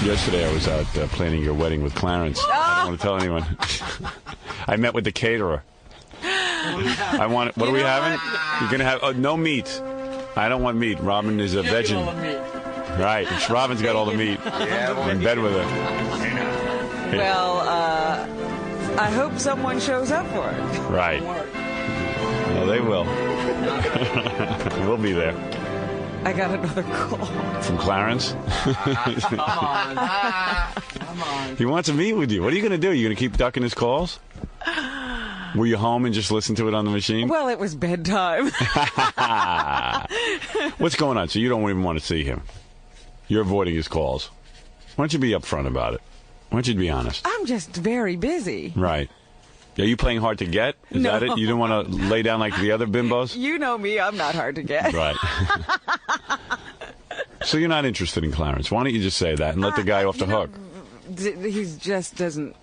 Yesterday I was out planning your wedding with Clarence. I don't want to tell anyone. I met with the caterer. What are we having? You're going to have no meat. I don't want meat. Robin is a vegan. Right. Robin's got all the meat. Yeah, in bed with her. Well, I hope someone shows up for it. Right. Well, they will. We'll be there. I got another call. From Clarence? Come on. He wants to meet with you. What are you going to do? You going to keep ducking his calls? Were you home and just listened to it on the machine? Well, it was bedtime. What's going on? So you don't even want to see him. You're avoiding his calls. Why don't you be upfront about it? Why don't you be honest? I'm just very busy. Right. Are you playing hard to get? Is that it? You don't want to lay down like the other bimbos? You know me. I'm not hard to get. Right. So you're not interested in Clarence. Why don't you just say that and let the guy off the hook? He just doesn't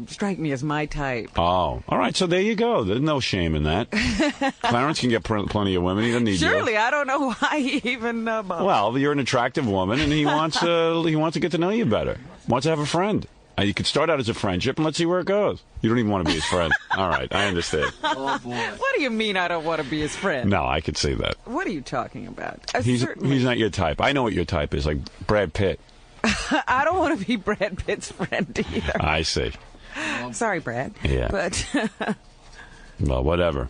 strike me as my type. Oh, all right. So there you go. There's no shame in that. Clarence can get plenty of women. He doesn't need you. Surely, I don't know why he even. Well, you're an attractive woman, and he wants to get to know you better. Wants to have a friend. You could start out as a friendship, and let's see where it goes. You don't even want to be his friend. All right, I understand. Oh, boy. What do you mean I don't want to be his friend? No, I could see that. What are you talking about? He's not your type. I know what your type is, like Brad Pitt. I don't want to be Brad Pitt's friend either. I see. Sorry, Brad. Yeah. But well, whatever.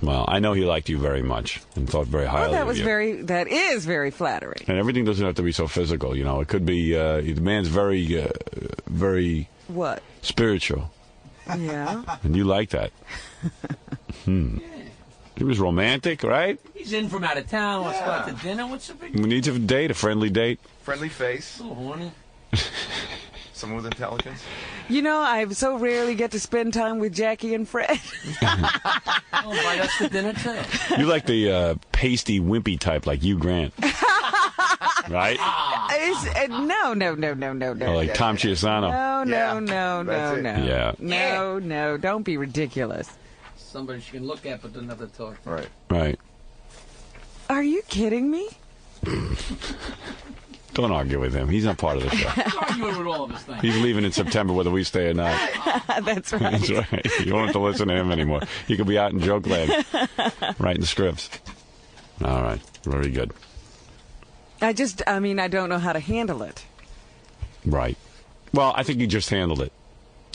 Well, I know he liked you very much and thought very highly of you. That is very flattering. And everything doesn't have to be so physical, you know. It could be the man's very what? Spiritual. Yeah. And you like that. Yeah. He was romantic, right? He's in from out of town. Wants to go out to dinner. What's the big deal? We need a date, a friendly date. Friendly face. A little horny. Someone with intelligence. You know, I so rarely get to spend time with Jackie and Fred. Oh, invite us to dinner, too. You like the pasty, wimpy type like Hugh Grant. Right? No. Or like Tom Chiusano. No. Don't be ridiculous. Somebody she can look at but doesn't have to talk. Right. Are you kidding me? Don't argue with him. He's not part of the show. He's arguing with all of us things. He's leaving in September whether we stay or not. That's right. That's right. You don't have to listen to him anymore. He could be out in joke land writing the scripts. All right. Very good. I don't know how to handle it. Right. Well, I think you just handled it.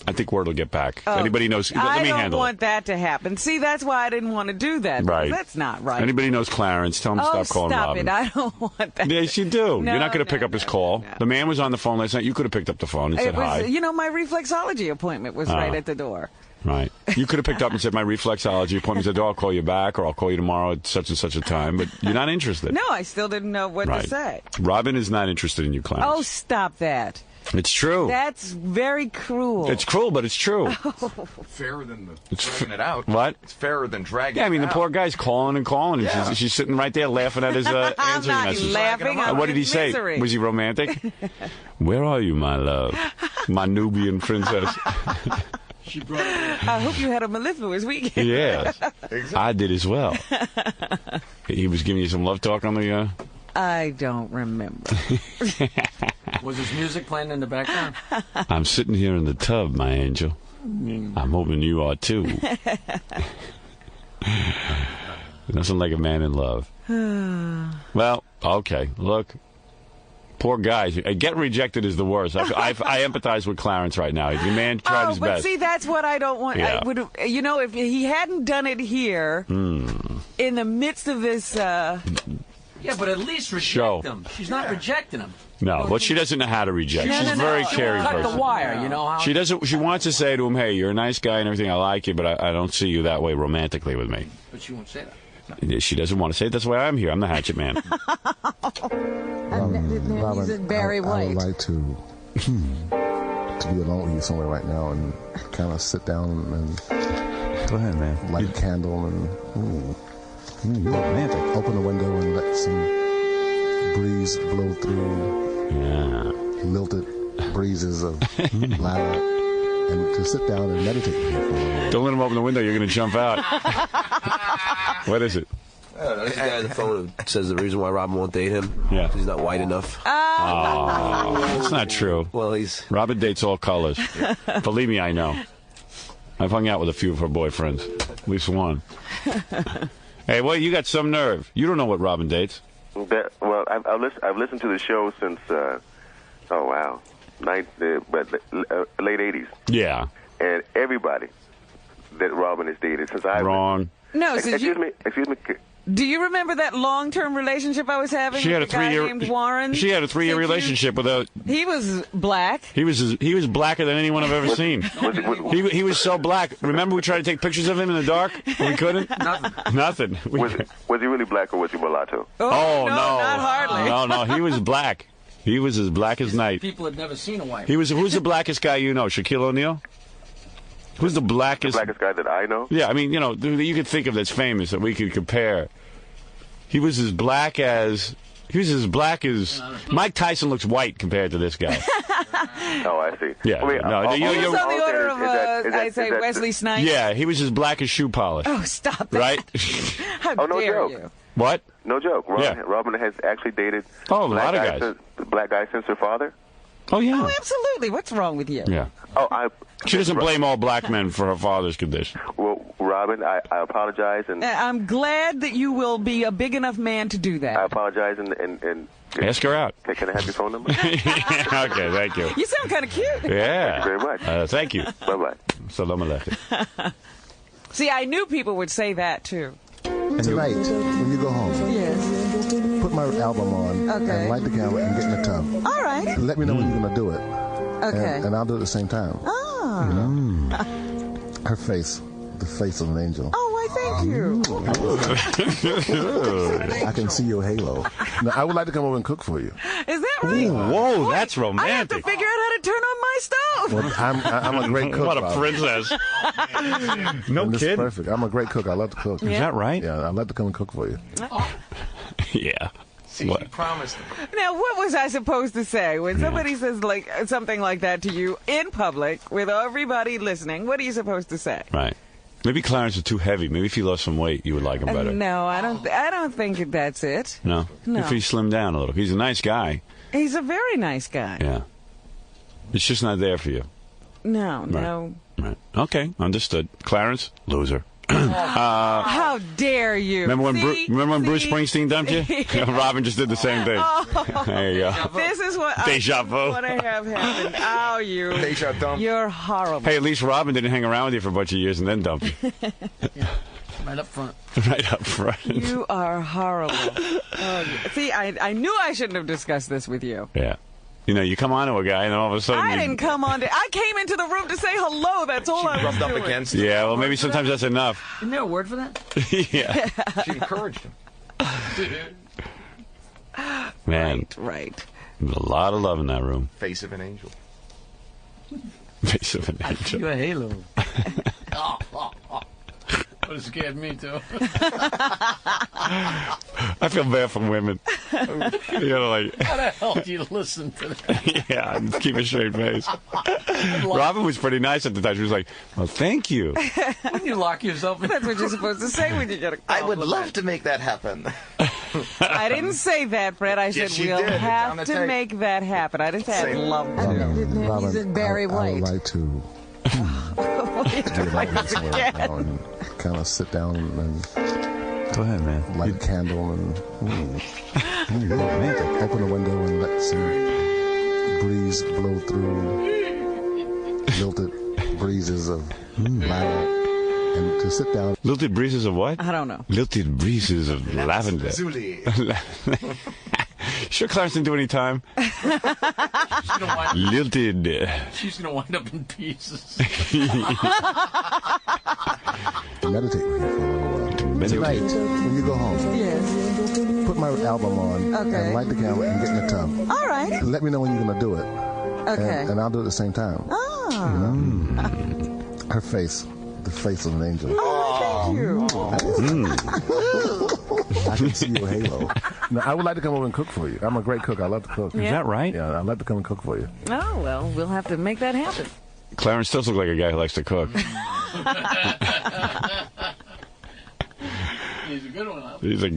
I think word will get back. Anybody knows? Let me handle it. I don't want that to happen. See, that's why I didn't want to do that. Right. That's not right. Anybody knows Clarence? Tell him to stop calling Robin. Stop it. I don't want that. Yes, you do. You're not going to pick up his call. No. The man was on the phone last night. You could have picked up the phone and said hi. You know, my reflexology appointment was right at the door. Right. You could have picked up and said, my reflexology appointment. Said, I'll call you back, or I'll call you tomorrow at such and such a time. But you're not interested. No, I still didn't know what to say. Robin is not interested in you, Clarence. Oh, stop that. It's true. That's very cruel. It's cruel, but it's true. Fairer than dragging it out. What? It's fairer than dragging it out. Yeah, I mean, the poor guy's calling and calling, and she's sitting right there laughing at his answering message. I'm not laughing. What did he say? Misery. Was he romantic? Where are you, my love? My Nubian princess. She brought it in. I hope you had a mellifluous weekend. Yes. Exactly. I did as well. He was giving you some love talk on the... I don't remember. Was his music playing in the background? I'm sitting here in the tub, my angel. I'm hoping you are too. Nothing like a man in love. Well, okay. Look, poor guys. Getting rejected is the worst. I empathize with Clarence right now. The man tried his best. See, that's what I don't want. Yeah. If he hadn't done it here, in the midst of this... Yeah, but at least reject him. She's not rejecting him. No, but she doesn't know how to reject. She's a very caring person. person. Cut the wire, you know how she doesn't. She wants to say to him, "Hey, you're a nice guy and everything. I like you, but I don't see you that way romantically with me." But she won't say that. She doesn't want to say it. That's why I'm here. I'm the hatchet man. Robin, he's Barry White. I would like to be alone with you somewhere right now and kind of sit down and go ahead, man. Light a candle and. You're romantic. Open the window and let some breeze blow through. Yeah. Lilted breezes of lilac. And to sit down and meditate here for a moment. Don't let him open the window. You're going to jump out. What is it? There's a guy on the phone who says the reason why Robin won't date him is he's not white enough. Oh, that's not true. Well, Robin dates all colors. Believe me, I know. I've hung out with a few of her boyfriends. At least one. Hey, well, you got some nerve. You don't know what Robin dates. Well, I've listened to the show since, late 80s. Yeah. And everybody that Robin has dated since I Wrong. No, excuse me. Do you remember that long-term relationship I was having She had with a a guy 3-year named Warren? She had a 3-year relationship with a. He was black. He was blacker than anyone I've ever seen. He was so black. Remember we tried to take pictures of him in the dark? We couldn't. Nothing. Was he really black or was he mulatto? Oh no, not hardly. No, he was black. He was as black as night. People had never seen a white. Who's the blackest guy you know? Shaquille O'Neal? Who's the blackest? The blackest guy that I know? Yeah, I mean, you could think of that's famous that we could compare. He was as black as Mike Tyson looks white compared to this guy. Oh, I see. Yeah. I mean, he was on the order of, I'd say, Wesley Snipes. Yeah, he was as black as shoe polish. Oh, stop that. Right? How dare you? What? No joke. Robin has actually dated a lot of guys. Black guys since her father? Oh, yeah. Oh, absolutely. What's wrong with you? Yeah. She doesn't blame all black men for her father's condition. Well, Robin, I apologize. And I'm glad that you will be a big enough man to do that. I apologize and ask her out. Can I have your phone number? Okay, thank you. You sound kind of cute. Yeah. Thank you very much. Thank you. Bye-bye. Salam alaikum. See, I knew people would say that, too. Tonight, when you go home, put my album on and light the candle and get in the tub. All right. Let me know when you're going to do it. Okay. And I'll do it at the same time. Oh. You know? Her face, the face of an angel. Oh, why, thank you. I can see your halo. Now, I would like to come over and cook for you. Is that right? Ooh, whoa, Boy, that's romantic. I have to figure out how to turn on my stove. Well, I'm a great cook. What a princess. No kidding. kidding. I'm a great cook. I love to cook. Is that right? Yeah, I'd like to come and cook for you. Yeah. See, she promised them. Now, what was I supposed to say when somebody says something like that to you in public with everybody listening? What are you supposed to say? Right. Maybe Clarence is too heavy. Maybe if he lost some weight, you would like him better. No, I don't think that's it. No? If he slimmed down a little. He's a nice guy. He's a very nice guy. Yeah. It's just not there for you. No. Right. Okay, understood. Clarence, loser. How dare you? Remember when Bruce Springsteen dumped you? Robin just did the same thing. Oh. There you go. This is what Deja vu. I want to have happen. Oh, you. Deja dump. You're horrible. Hey, at least Robin didn't hang around with you for a bunch of years and then dump you. Right up front. Right up front. You are horrible. See, I knew I shouldn't have discussed this with you. Yeah. You know, you come on to a guy and all of a sudden I didn't come on to... I came into the room to say hello. That's all I was Rubbed doing. up against. Yeah, well, maybe sometimes that's enough. Isn't there a word for that? Yeah. She encouraged him. Man. Right. There's a lot of love in that room. Face of an angel. Face of an angel. You're a halo. Would have scared me, too. I feel bad for women. You know, like... How the hell do you listen to that? Yeah, just keep a straight face. Robin was pretty nice at the time. She was like, well, thank you. Wouldn't you lock yourself in? That's what you're supposed to say when you get a compliment. I would love to make that happen. I didn't say that, Brett. I said Yes, you we'll did. It's on have the to tape. make that happen. I didn't say I'd love to. Robin, He's Barry I White. would like to get out here somewhere right now and kind of sit down and Go ahead, man. light a candle and open the window and let some breeze blow through lilted breezes of lavender and to sit down. Lilted breezes of what? I don't know. Lilted breezes of lavender. Zuli. Sure Clarence didn't do any time? Lilted. She's going to wind up in pieces. Meditate with you for a little while. Tonight, when you go home, put my album on and light the candle and get in the tub. All right. Let me know when you're going to do it. Okay. And I'll do it at the same time. Oh. Her face, the face of an angel. Oh, thank you. I can see your halo. No, I would like to come over and cook for you. I'm a great cook. I love to cook. Yeah. Is that right? Yeah, I'd like to come and cook for you. Oh, well, we'll have to make that happen. Clarence still looks like a guy who likes to cook. He's a good one. He's a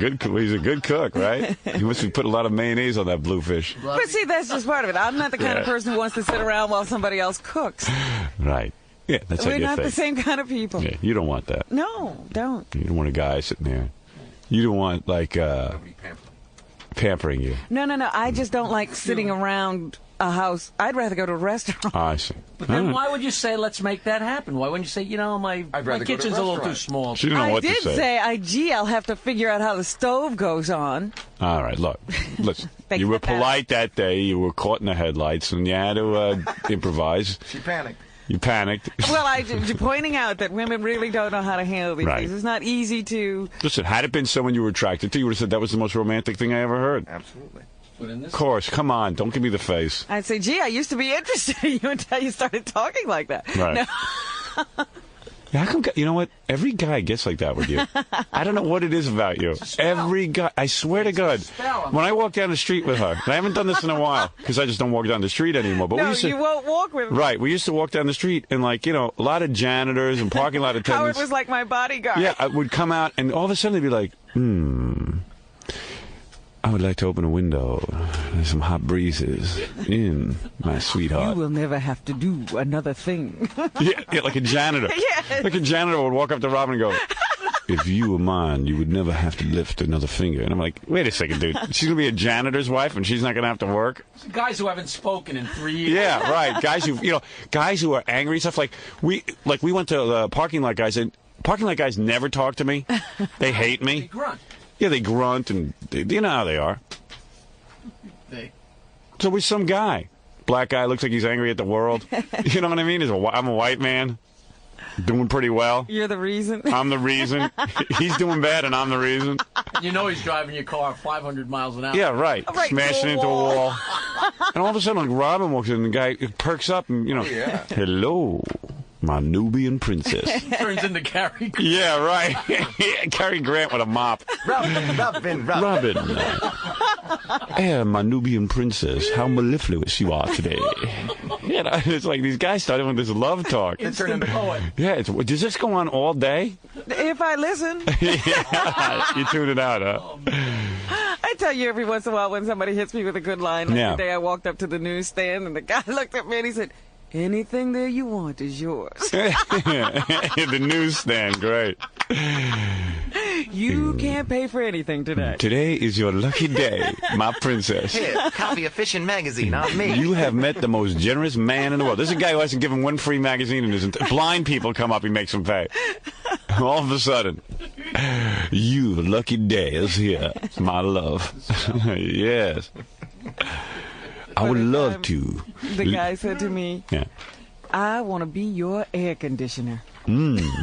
good cook, right? He must have put a lot of mayonnaise on that bluefish. But see, that's just part of it. I'm not the kind of person who wants to sit around while somebody else cooks. Right. Yeah, that's how We're you not think. the same kind of people. Yeah, you don't want that. No, don't. You don't want a guy sitting there. You don't want, like, pampering you. No. I just don't like sitting around a house. I'd rather go to a restaurant. Oh, I see. But then why would you say, let's make that happen? Why wouldn't you say, my kitchen's a little too small? She didn't know I what did to say. gee, I'll have to figure out how the stove goes on. All right, look. Listen, They you were cut that polite that day. You were caught in the headlights, and you had to improvise. She panicked. You panicked. Well, you're pointing out that women really don't know how to handle these Right. things. It's not easy to... Listen, had it been someone you were attracted to, you would have said that was the most romantic thing I ever heard. Absolutely. Of course, come on, don't give me the face. I'd say, gee, I used to be interested in you until you started talking like that. Right. No. Yeah, how come, you know what? Every guy gets like that with you. I don't know what it is about you. Every guy, I swear to God, when I walk down the street with her, and I haven't done this in a while because I just don't walk down the street anymore. But we No, used to, you won't walk with me. right? We used to walk down the street, and a lot of janitors and parking lot Howard attendants. was like my bodyguard. Yeah, I would come out, and all of a sudden they'd be like, I would like to open a window. There's some hot breezes in, my sweetheart. You will never have to do another thing. Yeah, like a janitor. Yes. Like a janitor would walk up to Robin and go, if you were mine, you would never have to lift another finger. And I'm like, wait a second, dude. She's going to be a janitor's wife and she's not going to have to work? Guys who haven't spoken in 3 years. Yeah, right. Guys who are angry and stuff. Like we went to the parking lot guys, and parking lot guys never talk to me. They hate me. They grunt. Yeah, they grunt, and you know how they are. So we're some guy. Black guy looks like he's angry at the world. You know what I mean? I'm a white man. Doing pretty well. You're the reason. I'm the reason. He's doing bad, and I'm the reason. You know he's driving your car 500 miles an hour. Yeah, right. Right Smashing into a wall. And all of a sudden, like, Robin walks in, and the guy perks up, and, hello, my Nubian princess. Turns into Cary Grant. Yeah, right. Cary Grant with a mop. Robin. My Nubian princess, how mellifluous you are today. It's like these guys started with this love talk. It turned into poet. Yeah, does this go on all day? If I listen. Yeah, you tune it out, huh? I tell you every once in a while when somebody hits me with a good line. Like the day I walked up to the newsstand and the guy looked at me and he said, anything there you want is yours. The newsstand, great. You can't pay for anything today. Today is your lucky day, my princess. Here, copy a fishing magazine on me. You have met the most generous man in the world. This is a guy who hasn't given one free magazine, and blind people come up, he makes them pay. All of a sudden, you lucky day is here, my love. Yes. I would love to. The guy said to me, I want to be your air conditioner.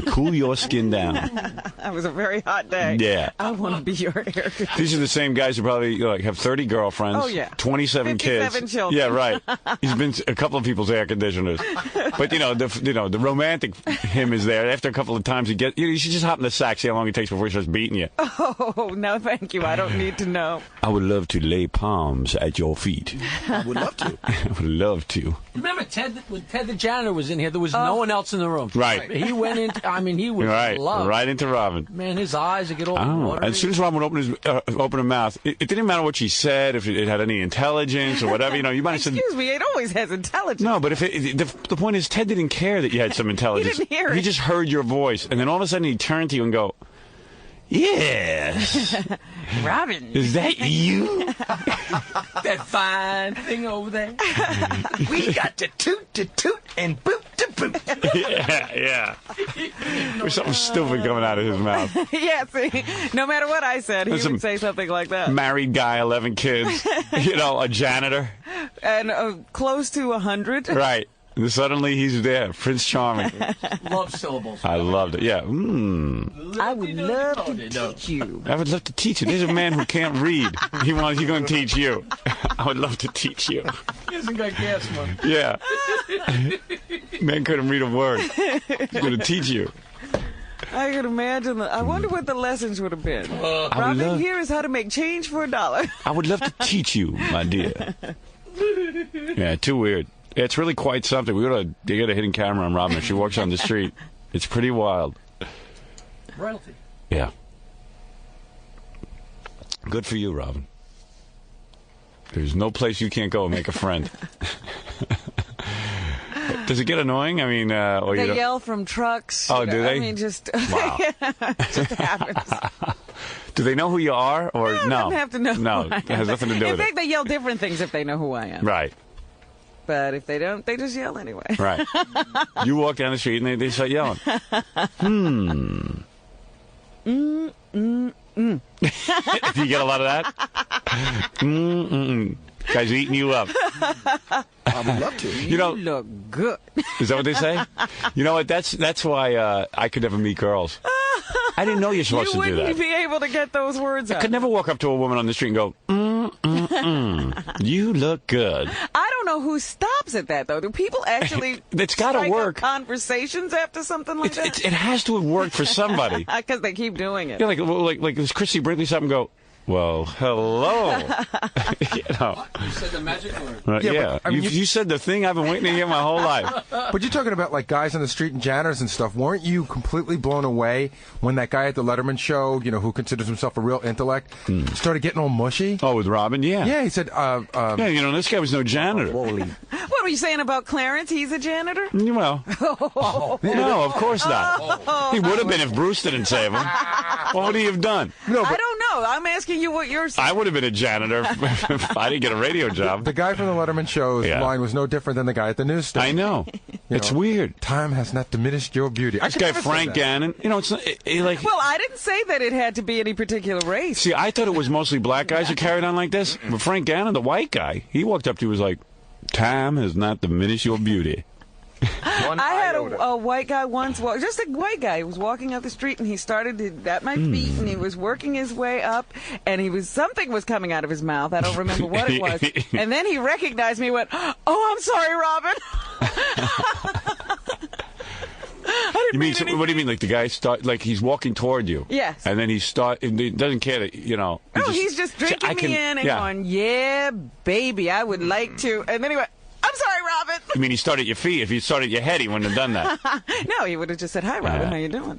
Cool your skin down. That was a very hot day. Yeah. I want to be your air conditioner. These are the same guys who probably have 30 girlfriends, 27 kids. 57 children. Yeah, right. He's been a couple of people's air conditioners. But the romantic him is there. After a couple of times you should just hop in the sack, see how long it takes before he starts beating you. Oh, no, thank you. I don't need to know. I would love to lay palms at your feet. I would love to. I would love to. Remember when Ted the janitor was in here, there was no one else in the room. Right. He went in, he was in love. Right into Robin. Man, his eyes would get all watery. As soon as Robin would open her mouth, it didn't matter what she said, if it had any intelligence or whatever. You might have said. Excuse me, it always has intelligence. No, but the point is, Ted didn't care that you had some intelligence. He didn't hear it. He just heard your voice, and then all of a sudden he'd turn to you and go, yes. Robin. Is that you? That fine thing over there. We got to toot, and boop to boot. Yeah. There's something stupid coming out of his mouth. Yeah, see, no matter what I said, he would say something like that. Married guy, 11 kids, a janitor. And close to 100. Right. And suddenly he's there, Prince Charming. Love syllables. I loved it. Yeah. I would love to teach you. I would love to teach you. There's a man who can't read. He's going to teach you. I would love to teach you. He hasn't got gas money. Yeah. Man couldn't read a word. He's going to teach you. I can imagine. I wonder what the lessons would have been. Robin, here is how to make change for $1. I would love to teach you, my dear. Yeah, too weird. It's really quite something. We got a hidden camera on Robin. If she walks on the street, it's pretty wild. Royalty. Yeah. Good for you, Robin. There's no place you can't go and make a friend. Does it get annoying? I mean, or they you yell from trucks. Oh, do they? I mean, just wow. it just happens. Do they know who you are, or no? They don't have to know. No, it has nothing to do with it. In fact, they yell different things if they know who I am. Right. But if they don't, they just yell anyway. Right. You walk down the street and they start yelling. Do you get a lot of that? Guys eating you up. I would love to. You look good. Is that what they say? You know what? That's why I could never meet girls. I didn't know you're supposed to do that. You wouldn't be able to get those words out. I could never walk up to a woman on the street and go, you look good. I don't know who stops at that, though. Do people actually it's got to work. Conversations after something like that? It has to have worked for somebody. Because they keep doing it. Yeah, like does Christy Brinkley stop and go, well, hello. You said the magic word. Yeah. I mean, you said the thing I've been waiting to hear my whole life. But you're talking about like guys on the street and janitors and stuff. Weren't you completely blown away when that guy at the Letterman show, who considers himself a real intellect, started getting all mushy? Oh, with Robin? Yeah. Yeah, he said... yeah, this guy was no janitor. What were you saying about Clarence? He's a janitor? Well, no, of course not. He would have been if Bruce didn't save him. What would he have done? No, I don't know. I'm asking you what you're saying. I would have been a janitor if I didn't get a radio job. The guy from the Letterman show's line was no different than the guy at the newsstand. I know. It's weird. Time has not diminished your beauty. This guy Frank Gannon, it's not, Well, I didn't say that it had to be any particular race. See, I thought it was mostly black guys who carried on like this. But Frank Gannon, the white guy, he walked up to you and was like, time has not diminished your beauty. I had a white guy once, just a white guy, who was walking up the street, and he started at my feet, and he was working his way up, and something was coming out of his mouth. I don't remember what it was. And then he recognized me and went, "Oh, I'm sorry, Robin." What do you mean? Like the guy he's walking toward you? Yes. And then he doesn't care that, he's just drinking me in and going, "Yeah, baby, I would like to." And then he went, "I'm sorry, Robin." You mean he started at your feet? If he started at your head, he wouldn't have done that. No, he would have just said, "Hi, Robin, how you doing?"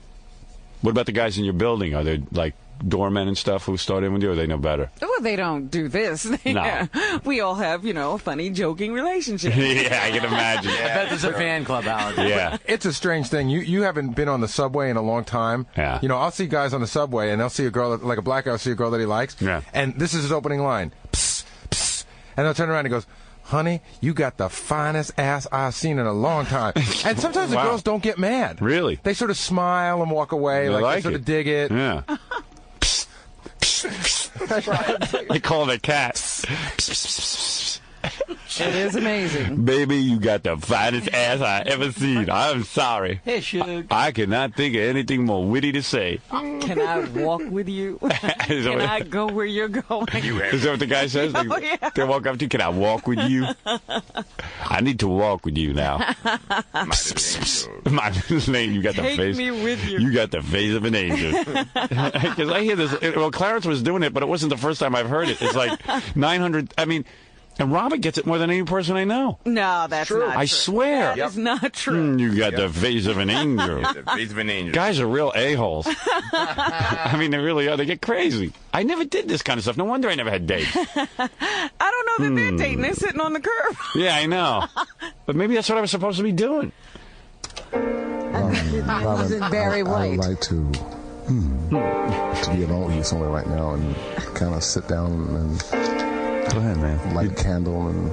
What about the guys in your building? Are they like doormen and stuff who start in with you, or they know better? Well, they don't do this. No. We all have, a funny, joking relationship. Yeah, I can imagine. I bet there's a fan club out. Yeah. It's a strange thing. You haven't been on the subway in a long time. Yeah. I'll see guys on the subway, and they'll see a girl, like a black guy will see a girl that he likes. Yeah. And this is his opening line. Psst, psst. And they'll turn around and he goes, "Honey, you got the finest ass I've seen in a long time." And sometimes the girls don't get mad. Really? They sort of smile and walk away, they sort of dig it. Yeah. They call it a cat. It is amazing. Baby, you got the finest ass I ever seen. I'm sorry. Hey, Suge. I cannot think of anything more witty to say. Can I walk with you? Can I go where you're going? Is that what the guy says? Yeah. They walk up to you, "Can I walk with you?" I need to walk with you now. My little angel, you got the Take face. me with you. You got the face of an angel. Because I hear this. Well, Clarence was doing it, but it wasn't the first time I've heard it. It's like 900. I mean. And Robin gets it more than any person I know. No, that's not true. I swear. That is not true. You got the face of an angel. The face of an angel. Guys are real a-holes. I mean, they really are. They get crazy. I never did this kind of stuff. No wonder I never had dates. I don't know that they're dating. They're sitting on the curb. Yeah, I know. But maybe that's what I was supposed to be doing. Robin, wasn't Barry White. I would like to be alone with you somewhere right now and kind of sit down and... Go ahead, man. Light a candle and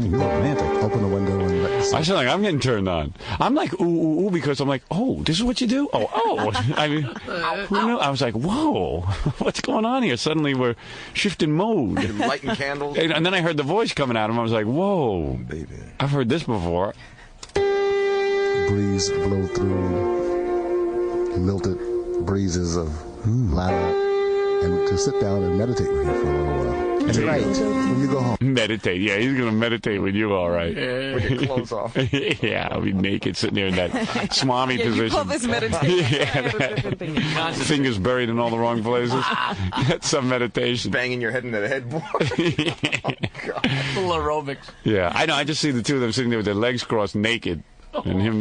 you're romantic. Open the window and let the sun. I sound like I'm getting turned on. I'm like ooh ooh ooh because I'm like, oh, this is what you do. Oh. I mean, who knew? I was like, whoa, what's going on here? Suddenly we're shifting mode. Lighting candles. And then I heard the voice coming out of him. I was like, whoa, baby, I've heard this before. Breeze blow through lilted breezes of lilac. And to sit down and meditate with you for a little while. Tonight, when you go home. Meditate. Yeah, he's going to meditate with you, all right. With your clothes off. Yeah, I'll be naked sitting there in that swami position. You call this meditation. Fingers buried in all the wrong places. That's some meditation. Banging your head into the headboard. Little aerobics. Yeah, I know. I just see the two of them sitting there with their legs crossed naked. And him,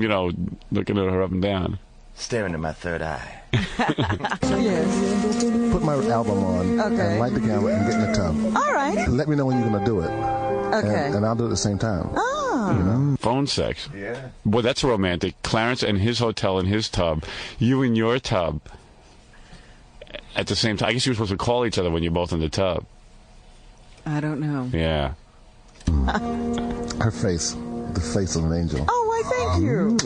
looking at her up and down. staring at my third eye. Yes. Put my album on and light the camera and get in the tub. All right. Let me know when you're going to do it. Okay. And I'll do it at the same time. Oh. You know? Phone sex. Yeah. Boy, that's romantic. Clarence in his hotel in his tub. You in your tub. At the same time. I guess you were supposed to call each other when you're both in the tub. I don't know. Yeah. Her face. The face of an angel. Oh, why, thank you.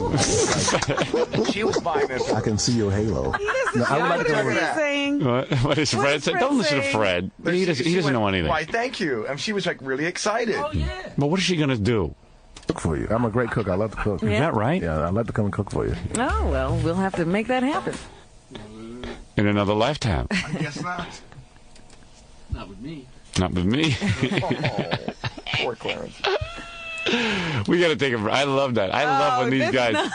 She was buying this. I can see your halo. He doesn't know what he's saying. What is Fred saying? Don't listen to Fred. He doesn't know anything. Why, thank you. And she was like really excited. Oh, yeah. But what is she going to do? Cook for you. I'm a great cook. I love to cook. Is that right? Yeah, I'd love to come and cook for you. Oh, well, we'll have to make that happen. In another lifetime. I guess not. Not with me. Not with me. Poor Clarence. We got to take a break. I love that. I love when these guys.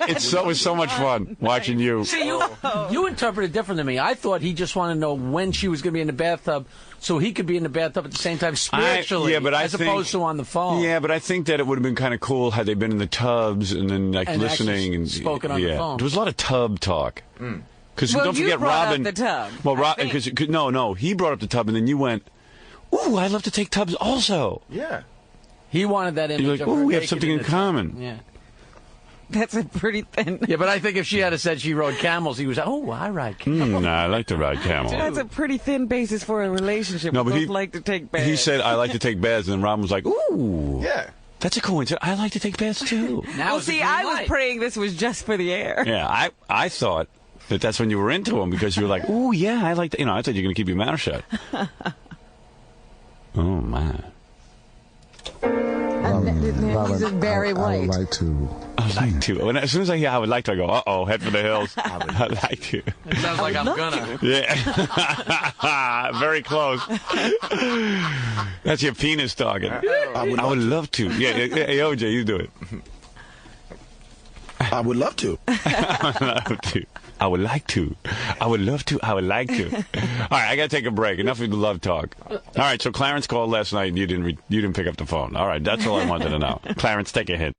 It's so much fun watching you. See, you interpret it different than me. I thought he just wanted to know when she was going to be in the bathtub so he could be in the bathtub at the same time spiritually, as opposed to on the phone. Yeah, but I think that it would have been kind of cool had they been in the tubs and then listening and spoken on the phone. There was a lot of tub talk. Because don't you forget brought Robin. up the tub. Well, because no, he brought up the tub and then you went, "Ooh, I love to take tubs also." Yeah. He wanted that image. You're like, of her "Oh, we have naked something in the common." Yeah. That's a pretty thin. Yeah, but I think if she had said she rode camels, he was, oh, I ride camels. I like to ride camel. That's a pretty thin basis for a relationship. No, We but both like to take baths. He said, "I like to take baths," and then Robin was like, "Ooh, Yeah. that's a coincidence. I like to take baths too." Now Well, it's a see, green I was light. praying this was just for the air. Yeah, I thought that's when you were into him because you were like, "Ooh, yeah, I like to," I thought you were going to keep your mouth shut. Oh, man. He's very I white. would like to. I'd like to. And as soon as I hear I would like to, I go, uh-oh, head for the hills. I'd like to. It sounds like I'm gonna. Yeah. Very close. That's your penis talking. I would love to. Yeah, hey, OJ, you do it. I would love to. I would love to. I would like to. I would love to. I would like to. All right, I got to take a break. Enough of the love talk. All right, so Clarence called last night and you didn't pick up the phone. All right, that's all I wanted to know. Clarence, take a hint.